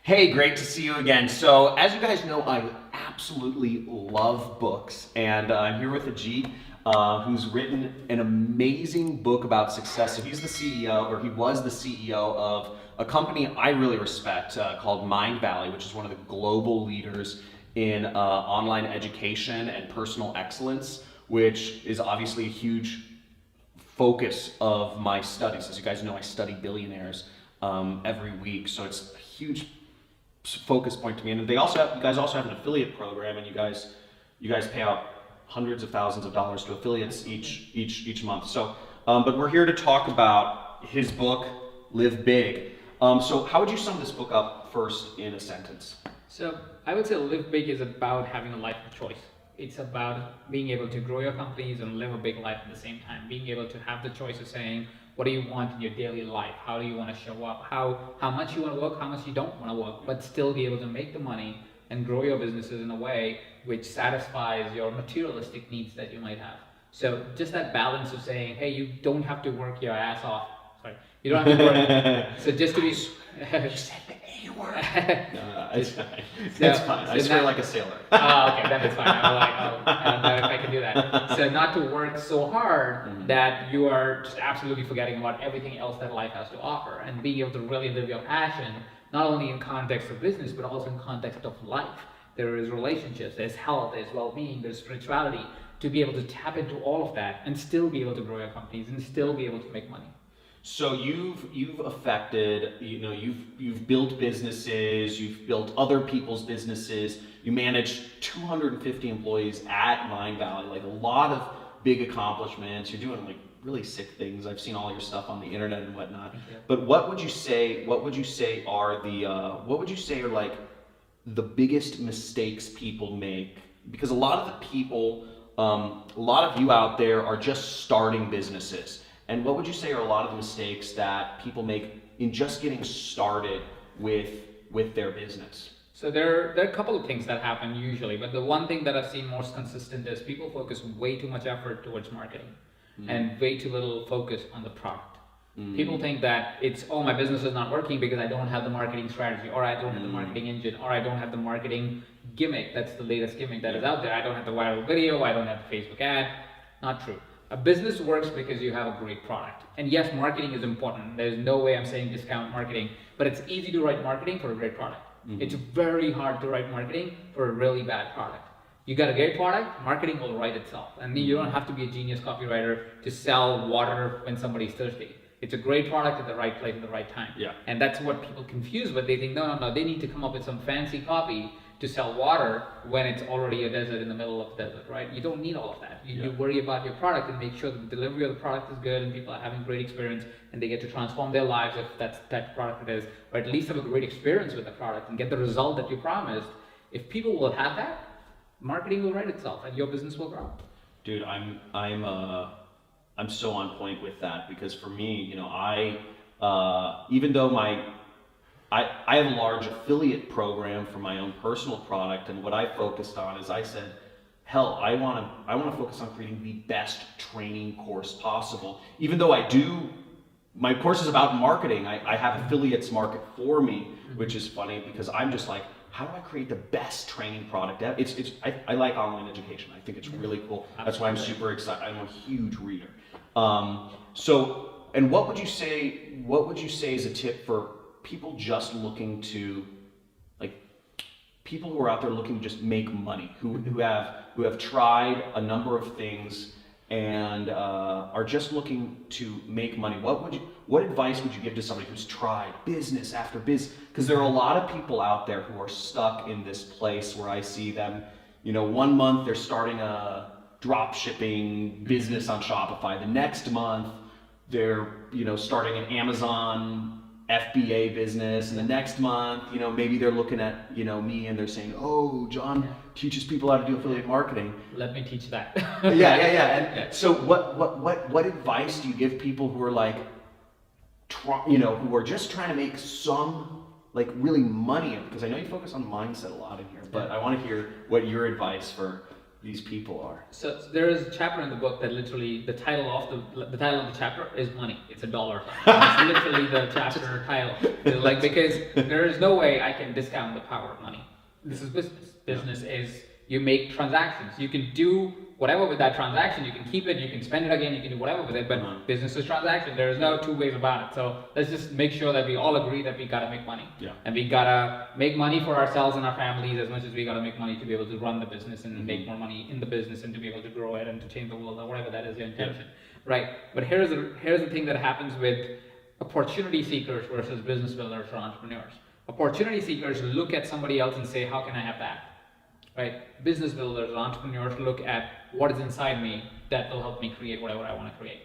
Hey, great to see you again. So, as you guys know, I absolutely love books, and I'm here with Ajit, who's written an amazing book about success. So, he's the CEO, or he was the CEO of a company I really respect called Mindvalley, which is one of the global leaders in online education and personal excellence, which is obviously a huge focus of my studies. As you guys know, I study billionaires every week, so it's a huge focus point to me. And you guys also have an affiliate program, and you guys pay out hundreds of thousands of dollars to affiliates each month. So, but we're here to talk about his book, Live Big. So, how would you sum this book up first in a sentence? So I would say Live Big is about having a life of choice. It's about being able to grow your companies and live a big life at the same time. Being able to have the choice of saying, what do you want in your daily life? How do you want to show up? How much you want to work, how much you don't want to work, but still be able to make the money and grow your businesses in a way which satisfies your materialistic needs that you might have. So just that balance of saying, hey, you don't have to work your ass off. Sorry, you don't have to work. So just to be. You said the A word. No, it's fine. So, It's fine. I so swear that- like a sailor. Oh, okay, then it's fine. I'm like, I don't know if I can do that. So not to work so hard that you are just absolutely forgetting about everything else that life has to offer, and being able to really live your passion, not only in context of business, but also in context of life. There is relationships, there's health, there's well-being, there's spirituality, to be able to tap into all of that and still be able to grow your companies and still be able to make money. So you've affected, you've built businesses, you've built other people's businesses, you manage 250 employees at Mindvalley, like a lot of big accomplishments. You're doing like really sick things. I've seen all your stuff on the internet and whatnot. But what would you say are like the biggest mistakes people make? Because a lot of the people, a lot of you out there are just starting businesses. And what would you say are a lot of the mistakes that people make in just getting started with their business? So there are a couple of things that happen usually, but the one thing that I've seen most consistent is people focus way too much effort towards marketing and way too little focus on the product. People think that it's, oh, my business is not working because I don't have the marketing strategy, or I don't have the marketing engine, or I don't have the marketing gimmick. That's the latest gimmick that is out there. I don't have the viral video, I don't have the Facebook ad. Not true. A business works because you have a great product. And yes, marketing is important. There's no way I'm saying discount marketing, but it's easy to write marketing for a great product. It's very hard to write marketing for a really bad product. You got a great product, marketing will write itself. And you don't have to be a genius copywriter to sell water when somebody's thirsty. It's a great product at the right place at the right time. Yeah. And that's what people confuse with. They think, no, they need to come up with some fancy copy to sell water when it's already a desert in the middle of the desert, right? You don't need all of that. You worry about your product and make sure that the delivery of the product is good and people are having great experience and they get to transform their lives if that's the type of product it is, or at least have a great experience with the product and get the result that you promised. If people will have that, marketing will write itself and your business will grow. Dude, I'm so on point with that, because for me, even though I have a large affiliate program for my own personal product, and what I focused on is I said, hell, I want to focus on creating the best training course possible. Even though my course is about marketing, I have affiliates market for me, which is funny because I'm just like, how do I create the best training product? I like online education. I think it's really cool. That's why I'm super excited. I'm a huge reader. And what would you say is a tip for people just looking to, like, people who are out there looking to just make money, who have tried a number of things and are just looking to make money? What advice would you give to somebody who's tried business after business? Because there are a lot of people out there who are stuck in this place where I see them, 1 month they're starting a drop shipping business on Shopify. The next month they're, starting an Amazon FBA business, and the next month, maybe they're looking at, me and they're saying, oh, John teaches people how to do affiliate marketing. Let me teach that. Yeah. And so what advice do you give people who are like, who are just trying to make some, like, really money? Because I know you focus on mindset a lot in here, but I want to hear what your advice for these people are. So there is a chapter in the book that literally the title of the chapter is money. It's a dollar sign. It's literally the chapter title. It's like, because there is no way I can discount the power of money. This is business. Business is you make transactions. You can do whatever with that transaction. You can keep it. You can spend it again. You can do whatever with it. But business is transaction. There is no two ways about it. So let's just make sure that we all agree that we gotta make money. Yeah. And we gotta make money for ourselves and our families as much as we gotta make money to be able to run the business and make more money in the business and to be able to grow it and to change the world or whatever that is your intention, right? But here's the thing that happens with opportunity seekers versus business builders or entrepreneurs. Opportunity seekers look at somebody else and say, how can I have that? Right? Business builders or entrepreneurs look at what is inside me that will help me create whatever I want to create.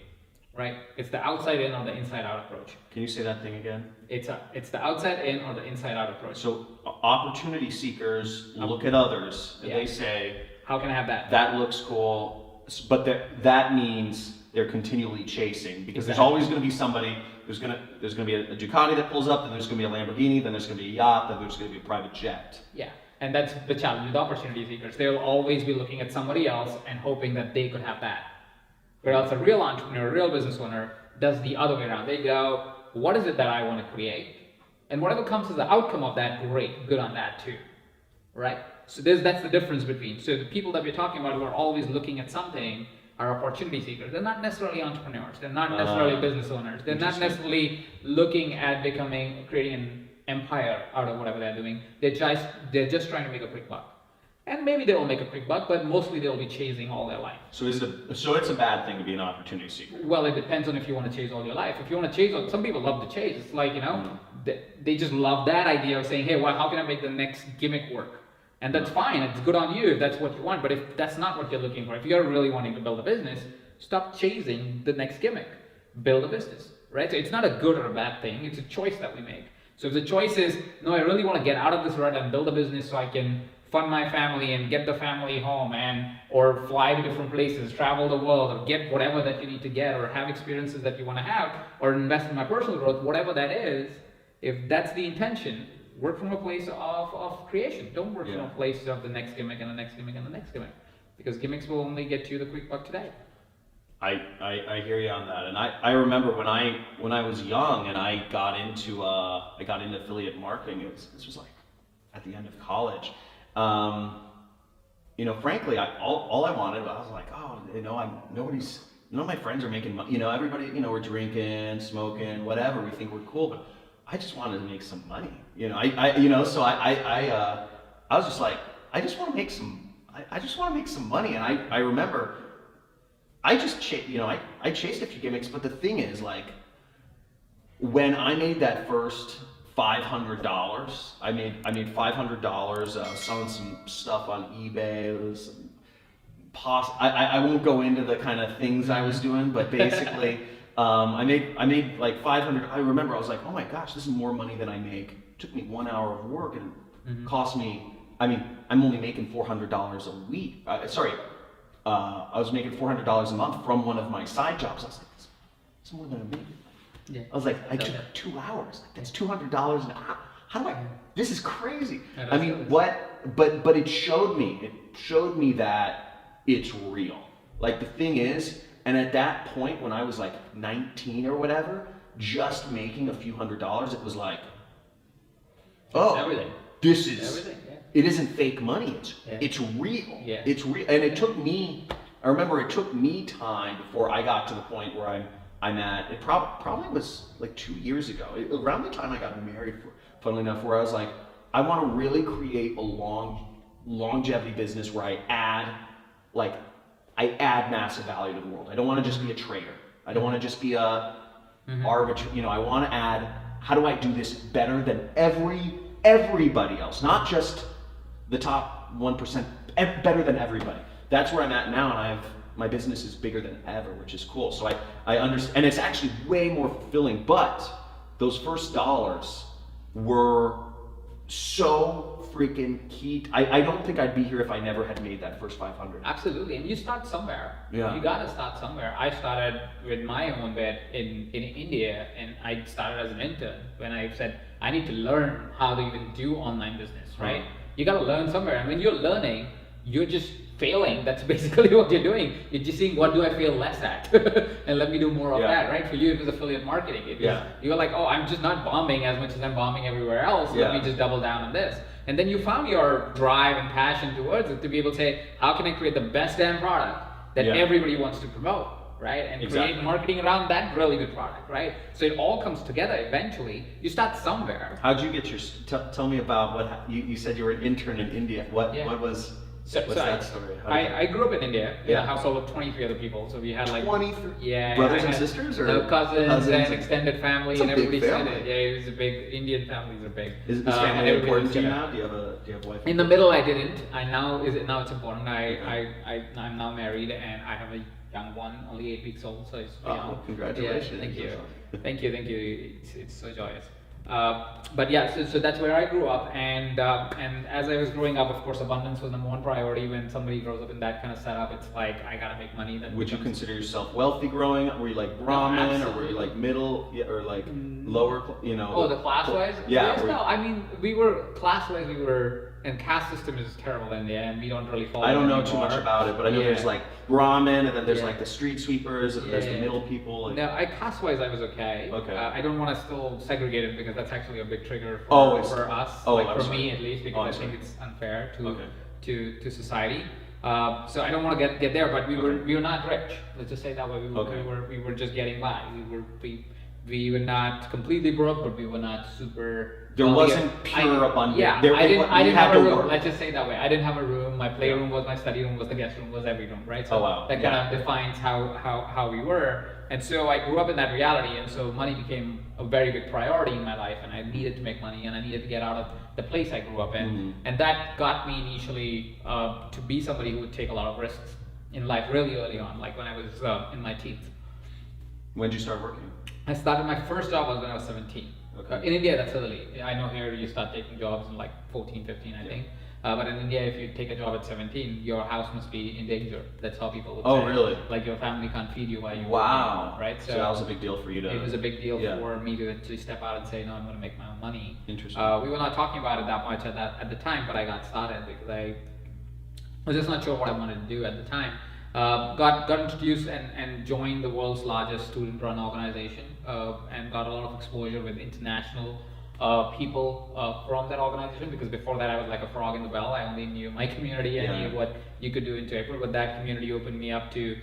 Right? It's the outside in or the inside out approach. Can you say that thing again? It's the outside in or the inside out approach. So opportunity seekers look at others and they say, how can I have that? That looks cool, but that means they're continually chasing, because there's always going to be somebody. There's going to be a Ducati that pulls up, then there's going to be a Lamborghini, then there's going to be a yacht, then there's going to be a private jet. Yeah. And that's the challenge with opportunity seekers. They'll always be looking at somebody else and hoping that they could have that. Whereas a real entrepreneur, a real business owner does the other way around. They go, what is it that I want to create? And whatever comes as the outcome of that, great, good on that too, right? So that's the difference between. So the people that we're talking about who are always looking at something are opportunity seekers. They're not necessarily entrepreneurs. They're not necessarily business owners. They're not necessarily looking at creating an empire out of whatever they're doing. They're just trying to make a quick buck. And maybe they will make a quick buck, but mostly they'll be chasing all their life. So it's a bad thing to be an opportunity seeker? Well, it depends on if you want to chase all your life. If you want to chase, some people love to chase. It's like, they just love that idea of saying, hey, well, how can I make the next gimmick work? And that's fine. It's good on you if that's what you want. But if that's not what you're looking for, if you're really wanting to build a business, stop chasing the next gimmick. Build a business, right? So it's not a good or a bad thing. It's a choice that we make. So if the choice is, no, I really want to get out of this rut and build a business so I can fund my family and get the family home, or fly to different places, travel the world, or get whatever that you need to get, or have experiences that you want to have, or invest in my personal growth, whatever that is, if that's the intention, work from a place of creation. Don't work from a place of the next gimmick and the next gimmick and the next gimmick, because gimmicks will only get you the quick buck today. I hear you on that, and I remember when I was young and I got into affiliate marketing. This was like at the end of college. Frankly, all I wanted, I was like, none of my friends are making money. Everybody, we're drinking, smoking, whatever. We think we're cool, but I just wanted to make some money. So I was just like, I just want to make some money. And I remember, I chased a few gimmicks, but the thing is, like, when I made that first $500, I made $500 selling some stuff on eBay. It was I won't go into the kind of things I was doing, but basically, I made like 500. I remember I was like, oh my gosh, this is more money than I make. It took me 1 hour of work and cost me. I'm only making $400 a week. I was making $400 a month from one of my side jobs. I was like, that's more than I'm making. Yeah. I was like, I took 2 hours. That's $200 an hour. How do I? This is crazy. What? But it showed me that it's real. Like, the thing is, and at that point when I was like 19 or whatever, just making a few $100s, it was like, everything. This is everything. Yeah. It isn't fake money. It's real. Yeah. It's real. And it took me. I remember it took me time before I got to the point where I'm at. It probably was like 2 years ago, around the time I got married. Funnily enough, where I was like, I want to really create a longevity business where I add massive value to the world. I don't want to just be a trader. I don't want to just be a arbitrary. I want to add. How do I do this better than everybody else? Not just the top 1%. Better than everybody. That's where I'm at now, and my business is bigger than ever, which is cool. So I understand, and it's actually way more fulfilling. But those first dollars were so freaking key. I don't think I'd be here if I never had made that first 500. Absolutely, and you start somewhere. Yeah. You gotta start somewhere. I started with my own bed in India, and I started as an intern when I said I need to learn how to even do online business, right? You gotta learn somewhere, and when you're learning, you're just failing. That's basically what you're doing. You're just seeing what do I fail less at, and let me do more of that, right? For you, it was affiliate marketing. You're like, oh, I'm just not bombing as much as I'm bombing everywhere else. Let me just double down on this. And then you found your drive and passion towards it to be able to say, how can I create the best damn product that everybody wants to promote, right? And create marketing around that really good product, right? So it all comes together eventually. You start somewhere. How'd you get your, tell me about what, you said you were an intern in India. What was, what's that story? I grew up in India in a household of 23 other people. So we had like 23 brothers and sisters, or cousins and extended family, and everybody said it. Yeah, it was a big, Indian families are big. Is family important to you now? Do you have a wife? In the middle, I didn't. Now it's important. I'm now married and I have a young one, only 8 weeks old, so it's congratulations. Yeah, thank you. It's so joyous. But yeah, so that's where I grew up, and as I was growing up, of course, abundance was number one priority. When somebody grows up in that kind of setup, it's like, I gotta make money. Would you consider yourself wealthy growing up? Were you like Brahmin, or were you like middle, or like lower? Oh, the class wise? Yeah. Yes, no, I mean, we were class wise. And caste system is terrible in India, and we don't really follow. I don't know too much about it, but I know there's like Brahmin, and then there's like the street sweepers, and there's the middle people. No, caste-wise I was okay. Okay. I don't want to still segregate it because that's actually a big trigger for us, for me at least, because I think it's unfair to society. So I don't want to get there, but we were not rich. Let's just say it that way. We were just getting by. We were not completely broke, but we were not super. There wasn't pure abundance. Yeah, I didn't have a room. Let's just say it that way. I didn't have a room. My playroom was my study room, was the guest room, was every room, right? So that kind of defines how we were. And so I grew up in that reality, and so money became a very big priority in my life, and I needed to make money, and I needed to get out of the place I grew up in, and that got me initially to be somebody who would take a lot of risks in life really early on, like when I was in my teens. When did you start working? I started, my first job was when I was 17. Okay. In India, that's early. I know here you start taking jobs in like 14, 15, I think. But in India, if you take a job at 17, your house must be in danger. That's how people would say. Oh, really? Like your family can't feed you while you're working, right? So that was a big deal for you to... It was a big deal for me to actually step out and say, no, I'm going to make my own money. Interesting. We were not talking about it that much at the time, but I got started because I was just not sure what I wanted to do at the time. Got introduced and joined the world's largest student-run organization, and got a lot of exposure with international people from that organization, because before that I was like a frog in the well. I only knew my community. I knew what you could do in Jaipur, but that community opened me up to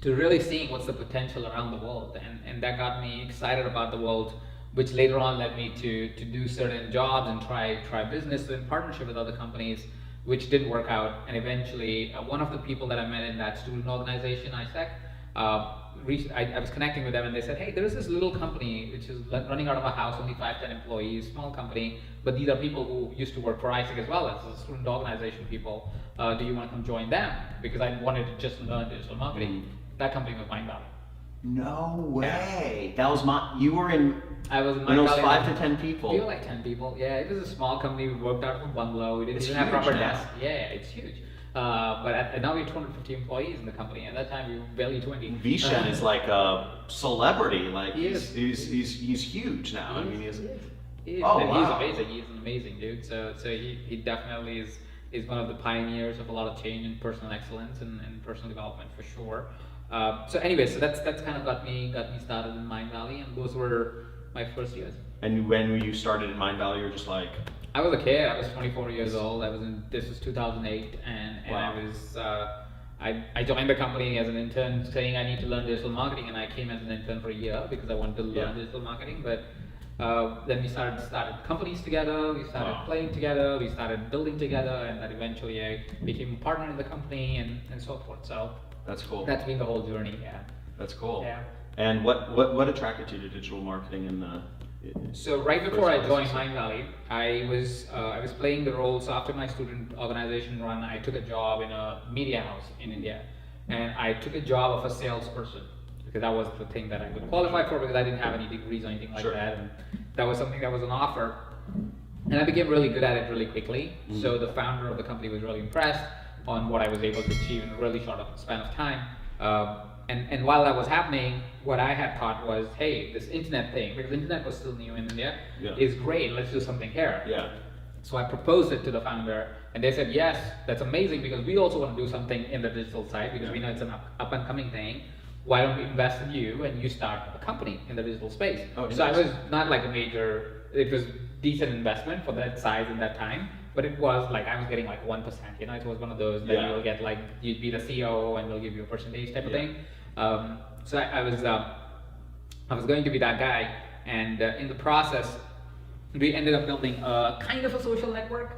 really seeing what's the potential around the world, and that got me excited about the world, which later on led me to do certain jobs and try business in partnership with other companies, which didn't work out. And eventually, one of the people that I met in that student organization, ISEC, I was connecting with them, and they said, hey, there is this little company which is running out of a house, only 5-10 employees, small company, but these are people who used to work for ISEC as well as the student organization people. Do you want to come join them? Because I wanted to just learn digital marketing. That company was Mindvalley. No way. That was you were in... I was in Mindvalley. It was 5 to 10 people. We were like 10 people. Yeah, it was a small company. We worked out of a bungalow. We didn't even have proper desks. Yeah, it's huge. But now we have 250 employees in the company. At that time, we were barely 20. Vishen is like a celebrity. Like he's huge now. I mean, he's amazing. He's an amazing dude. So he definitely is one of the pioneers of a lot of change in personal excellence and personal development for sure. So anyway, so that's kind of got me started in Mindvalley, and those were my first years. And when you started in Mindvalley, you were just like... I was a kid. I was 24 years old. This was 2008, and I joined the company as an intern, saying I need to learn digital marketing, and I came as an intern for a year because I wanted to learn digital marketing. But then we started companies together. We started playing together. We started building together, and then eventually I became a partner in the company, and so forth. So that's cool. That's been the whole journey. Yeah. That's cool. Yeah. And what attracted you to digital marketing? So right before I joined Mindvalley, I was playing the role. So after my student organization run, I took a job in a media house in India, and I took a job of a salesperson because that was the thing that I could qualify for, because I didn't have any degrees or anything like that, and that was something that was an offer, and I became really good at it really quickly. So the founder of the company was really impressed on what I was able to achieve in a really short span of time. And while that was happening, what I had thought was, hey, this internet thing, because the internet was still new in India, is great. Let's do something here. Yeah. So I proposed it to the founder, and they said, yes, that's amazing, because we also want to do something in the digital side, because we know it's an up and coming thing. Why don't we invest in you and you start a company in the digital space? So I was not like a major, it was decent investment for that size in that time, but it was like, I was getting like 1%, you know, it was one of those that you'll get like, you'd be the CEO and they'll give you a percentage type of thing. So I was going to be that guy, and in the process, we ended up building a kind of a social network.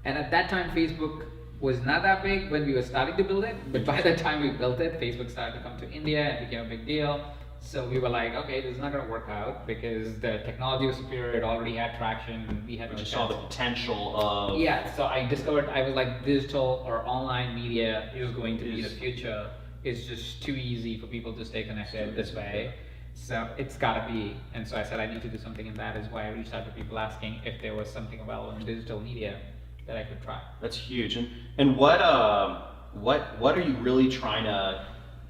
And at that time, Facebook was not that big when we were starting to build it, but by the time we built it, Facebook started to come to India and became a big deal. So we were like, okay, this is not going to work out because the technology was superior, it already had traction, and we had no chance. Saw the potential of... Yeah, so I discovered, I was like, digital or online media is going to be the future. It's just too easy for people to stay connected this way. So it's gotta be, and so I said I need to do something in that, is why I reached out to people asking if there was something available in digital media that I could try. That's huge. And what are you really trying to,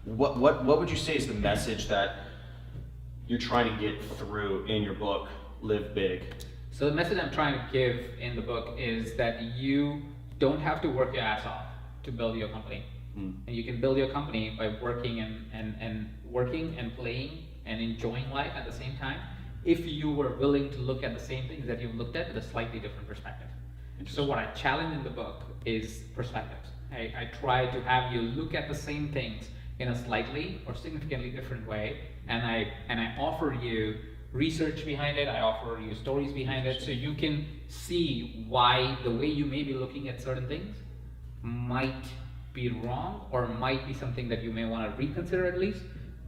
what would you say is the message that you're trying to get through in your book, Live Big? So the message I'm trying to give in the book is that you don't have to work your ass off to build your company. And you can build your company by working and playing and enjoying life at the same time, if you were willing to look at the same things that you've looked at with a slightly different perspective. So what I challenge in the book is perspectives. I try to have you look at the same things in a slightly or significantly different way, and I offer you research behind it, I offer you stories behind it, so you can see why the way you may be looking at certain things might be wrong, or might be something that you may want to reconsider at least,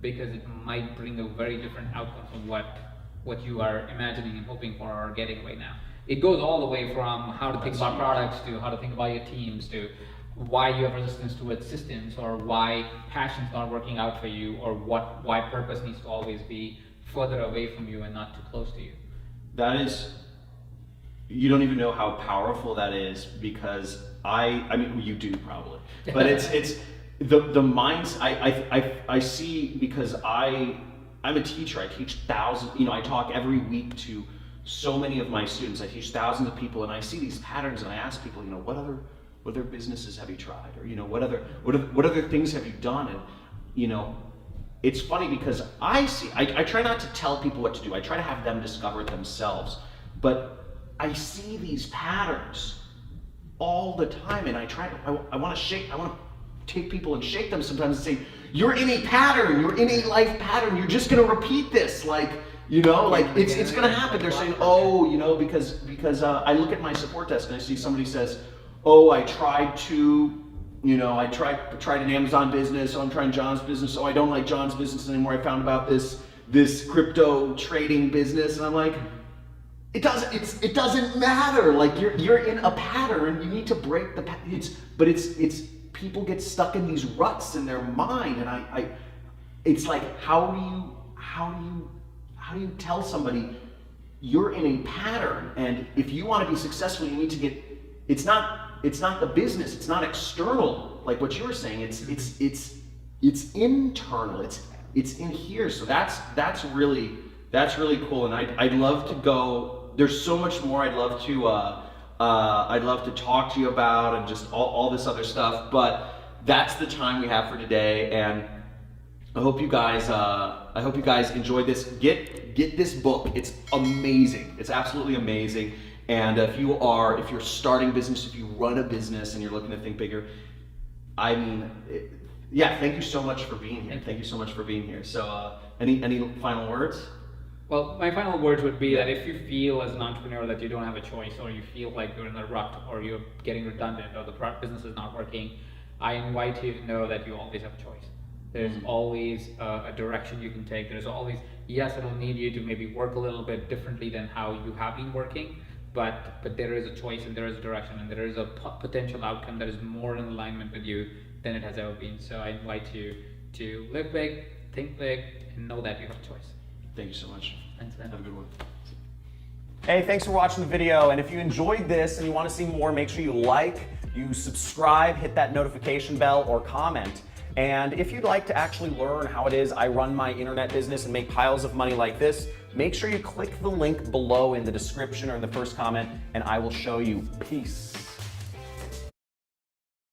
because it might bring a very different outcome from what you are imagining and hoping for or getting right now. It goes all the way from how to think about products, to how to think about your teams, to why you have resistance towards systems, or why passion's not working out for you, or why purpose needs to always be further away from you and not too close to you. That is, you don't even know how powerful that is, because I mean, you do probably, but it's the minds I see, because I'm a teacher. I teach thousands, I talk every week to so many of my students. I teach thousands of people, and I see these patterns, and I ask people, what other businesses have you tried, or what other things have you done? And it's funny, because I try not to tell people what to do. I try to have them discover it themselves, but I see these patterns all the time, and I want to take people and shake them sometimes and say, you're in a pattern, you're in a life pattern, you're just going to repeat this, it's going to happen. They're saying, because I look at my support desk and I see somebody says, I tried an Amazon business, I'm trying John's business, I don't like John's business anymore, I found about this crypto trading business, and I'm like, it doesn't matter. You're in a pattern. You need to break the pattern. It's people get stuck in these ruts in their mind, and it's like, how do you tell somebody you're in a pattern, and if you want to be successful, you need to get. It's not the business. It's not external, like what you were saying. It's internal. It's in here. So that's really cool, and I'd love to go. There's so much more I'd love to talk to you about, and just all this other stuff, but that's the time we have for today, and I hope you guys enjoyed this. Get this book. It's amazing. It's absolutely amazing. And if you're starting business, if you run a business and you're looking to think bigger, thank you so much for being here. Thank you so much for being here. So any final words? Well, my final words would be that if you feel as an entrepreneur that you don't have a choice, or you feel like you're in a rut, or you're getting redundant, or the business is not working, I invite you to know that you always have a choice. There's always a direction you can take. There's always, yes, it'll need you to maybe work a little bit differently than how you have been working, but there is a choice, and there is a direction, and there is a potential outcome that is more in alignment with you than it has ever been. So I invite you to live big, think big, and know that you have a choice. Thank you so much. Thanks, man. Have a good one. Hey, thanks for watching the video, and if you enjoyed this and you want to see more, make sure you like, you subscribe, hit that notification bell, or comment. And if you'd like to actually learn how it is I run my internet business and make piles of money like this, make sure you click the link below in the description or in the first comment, and I will show you. Peace.